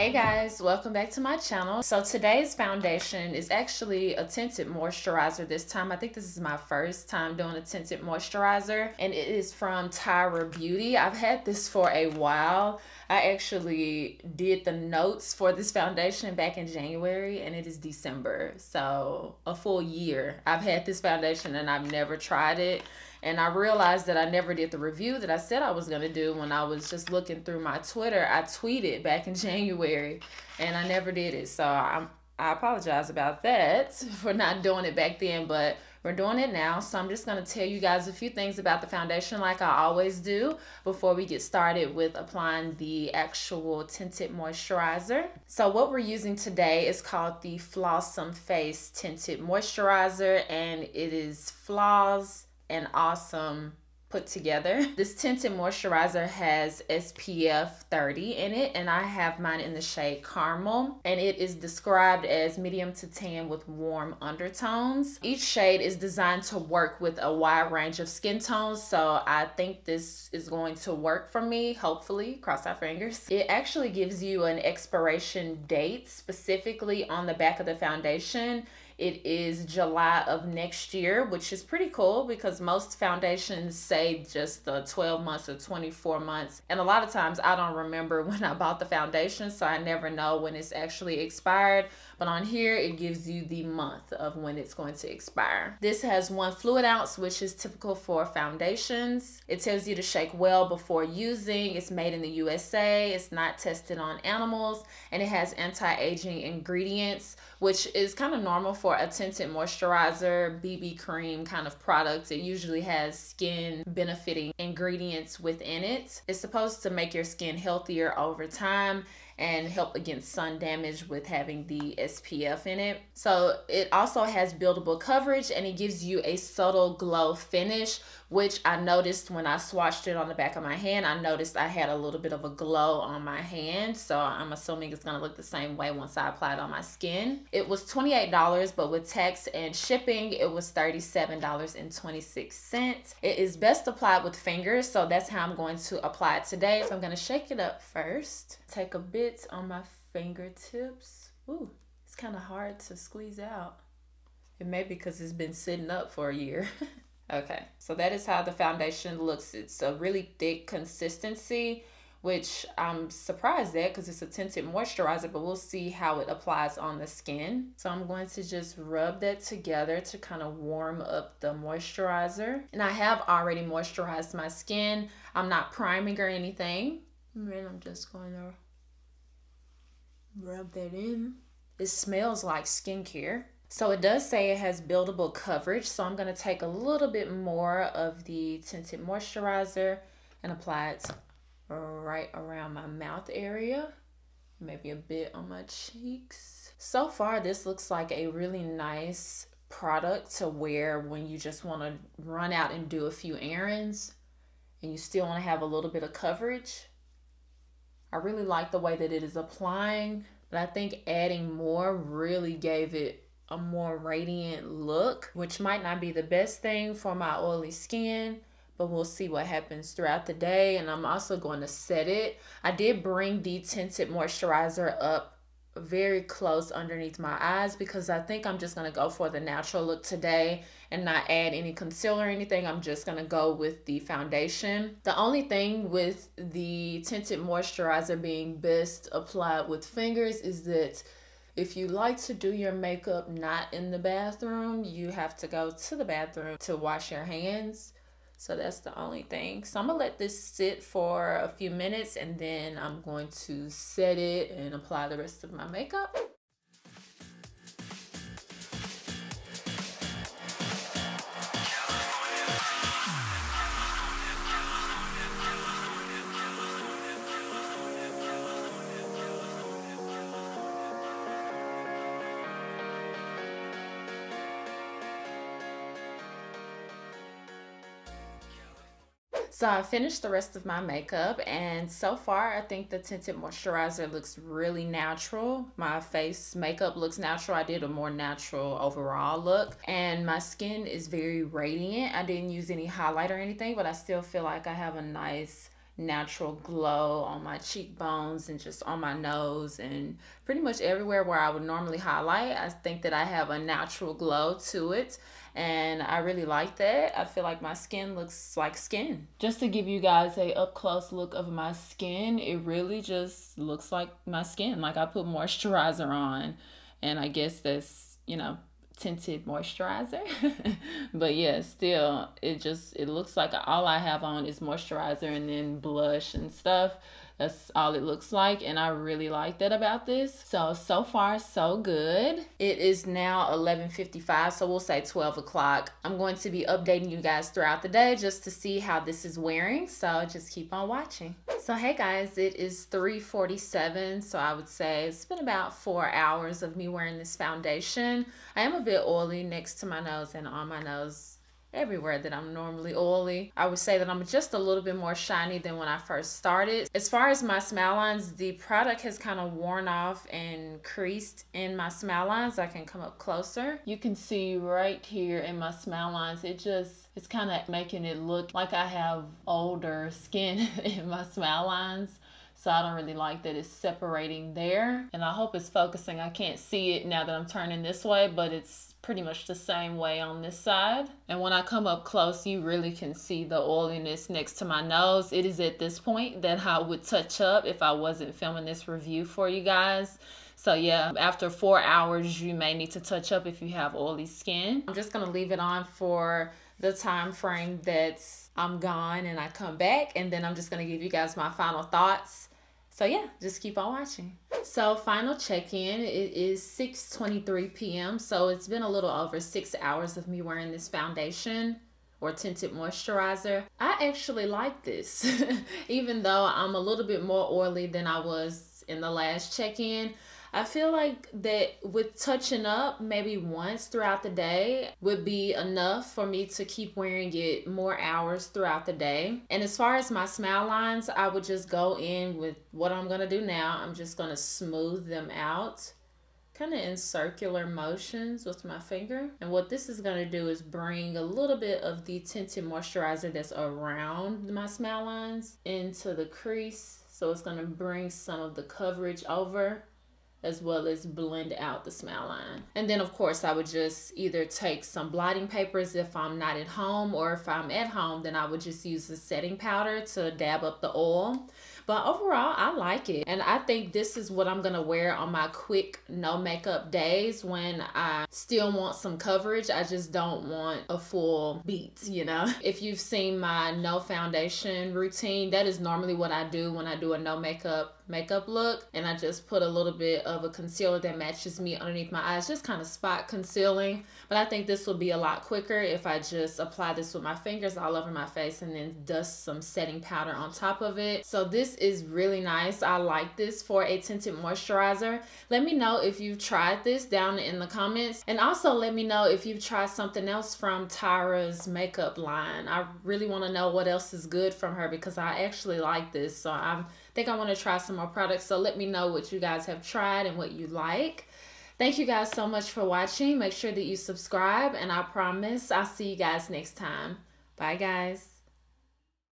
Hey guys, welcome back to my channel. So today's foundation is actually a tinted moisturizer this time. I think this is my first time doing a tinted moisturizer, and it is from Tyra Beauty. I've had this for a while. I actually did the notes for this foundation back in January, and it is December. So a full year I've had this foundation and I've never tried it. And I realized that I never did the review that I said I was going to do when I was just looking through my Twitter. I tweeted back in January and I never did it. So I apologize about that for not doing it back then, but we're doing it now. So I'm just going to tell you guys a few things about the foundation like I always do before we get started with applying the actual tinted moisturizer. So what we're using today is called the Flawsome Face Tinted Moisturizer, and it is Flaws and Awesome put together. This tinted moisturizer has SPF 30 in it, and I have mine in the shade Caramel, and it is described as medium to tan with warm undertones. Each shade is designed to work with a wide range of skin tones, so I think this is going to work for me, hopefully, cross our fingers. It actually gives you an expiration date specifically on the back of the foundation. It is July of next year, which is pretty cool because most foundations say just 12 months or 24 months. And a lot of times I don't remember when I bought the foundation, so I never know when it's actually expired. But on here, it gives you the month of when it's going to expire. This has 1 fluid ounce, which is typical for foundations. It tells you to shake well before using. It's made in the USA. It's not tested on animals. And it has anti-aging ingredients, which is kind of normal for a tinted moisturizer, BB cream kind of product. It usually has skin benefiting ingredients within it. It's supposed to make your skin healthier over time and help against sun damage with having the SPF in it. So it also has buildable coverage, and it gives you a subtle glow finish, which I noticed when I swatched it on the back of my hand. I noticed I had a little bit of a glow on my hand, so I'm assuming it's gonna look the same way once I apply it on my skin. It was $28, but with tax and shipping, it was $37.26. It is best applied with fingers, so that's how I'm going to apply it today. So I'm gonna shake it up first. Take a bit on my fingertips. Ooh, it's kind of hard to squeeze out. It may be because it's been sitting up for a year. Okay, so that is how the foundation looks. It's a really thick consistency, which I'm surprised at because it's a tinted moisturizer, but we'll see how it applies on the skin. So I'm going to just rub that together to kind of warm up the moisturizer. And I have already moisturized my skin. I'm not priming or anything. And then I'm just going to rub that in. It smells like skincare. So it does say it has buildable coverage, so I'm going to take a little bit more of the tinted moisturizer and apply it right around my mouth area, maybe a bit on my cheeks. So far this looks like a really nice product to wear when you just want to run out and do a few errands and you still want to have a little bit of coverage. I really like the way that it is applying, but I think adding more really gave it a more radiant look, which might not be the best thing for my oily skin, but we'll see what happens throughout the day. And I'm also going to set it. I did bring the tinted moisturizer up very close underneath my eyes because I think I'm just going to go for the natural look today and not add any concealer or anything. I'm just going to go with the foundation. The only thing with the tinted moisturizer being best applied with fingers is that if you like to do your makeup not in the bathroom, you have to go to the bathroom to wash your hands. So that's the only thing. So I'm gonna let this sit for a few minutes and then I'm going to set it and apply the rest of my makeup. So I finished the rest of my makeup, and so far I think the tinted moisturizer looks really natural. My face makeup looks natural. I did a more natural overall look, and my skin is very radiant. I didn't use any highlight or anything, but I still feel like I have a nice natural glow on my cheekbones and just on my nose and pretty much everywhere where I would normally highlight. I think that I have a natural glow to it, and I really like that. I feel like my skin looks like skin. Just to give you guys a up close look of my skin, it really just looks like my skin. Like I put moisturizer on, and I guess that's, you know, tinted moisturizer. But yeah, still it looks like all I have on is moisturizer and then blush and stuff. That's all it looks like, and I really like that about this. So far so good. It is now 11:55, so we'll say 12 o'clock. I'm going to be updating you guys throughout the day just to see how this is wearing, so just keep on watching. So hey guys, it is 3:47, so I would say it's been about 4 hours of me wearing this foundation. I am a bit oily next to my nose and on my nose, everywhere that I'm normally oily. I would say that I'm just a little bit more shiny than when I first started. As far as my smile lines, the product has kind of worn off and creased in my smile lines. I can come up closer. You can see right here in my smile lines, it's kind of making it look like I have older skin in my smile lines. So I don't really like that it's separating there. And I hope it's focusing. I can't see it now that I'm turning this way, but it's pretty much the same way on this side. And when I come up close, you really can see the oiliness next to my nose. It is at this point that I would touch up if I wasn't filming this review for you guys. So yeah, after 4 hours, you may need to touch up if you have oily skin. I'm just gonna leave it on for the time frame that I'm gone and I come back, and then I'm just gonna give you guys my final thoughts. So yeah, just keep on watching. So final check-in, it is 6:23 p.m. So it's been a little over 6 hours of me wearing this foundation or tinted moisturizer. I actually like this. Even though I'm a little bit more oily than I was in the last check-in, I feel like that with touching up maybe once throughout the day would be enough for me to keep wearing it more hours throughout the day. And as far as my smile lines, I would just go in with what I'm gonna do now. I'm just gonna smooth them out, kind of in circular motions with my finger. And what this is gonna do is bring a little bit of the tinted moisturizer that's around my smile lines into the crease. So it's gonna bring some of the coverage over, as well as blend out the smile line. And then of course I would just either take some blotting papers if I'm not at home, or if I'm at home, then I would just use the setting powder to dab up the oil. But overall, I like it. And I think this is what I'm gonna wear on my quick, no makeup days when I still want some coverage. I just don't want a full beat, you know? If you've seen my no foundation routine, that is normally what I do when I do a no makeup look, and I just put a little bit of a concealer that matches me underneath my eyes, just kind of spot concealing. But I think this will be a lot quicker if I just apply this with my fingers all over my face and then dust some setting powder on top of it. So this is really nice. I like this for a tinted moisturizer. Let me know if you've tried this down in the comments, and also let me know if you've tried something else from Tyra's makeup line. I really want to know what else is good from her, because I actually like this. So I think I want to try some more products. So let me know what you guys have tried and what you like. Thank you guys so much for watching. Make sure that you subscribe, and I promise I'll see you guys next time. Bye guys.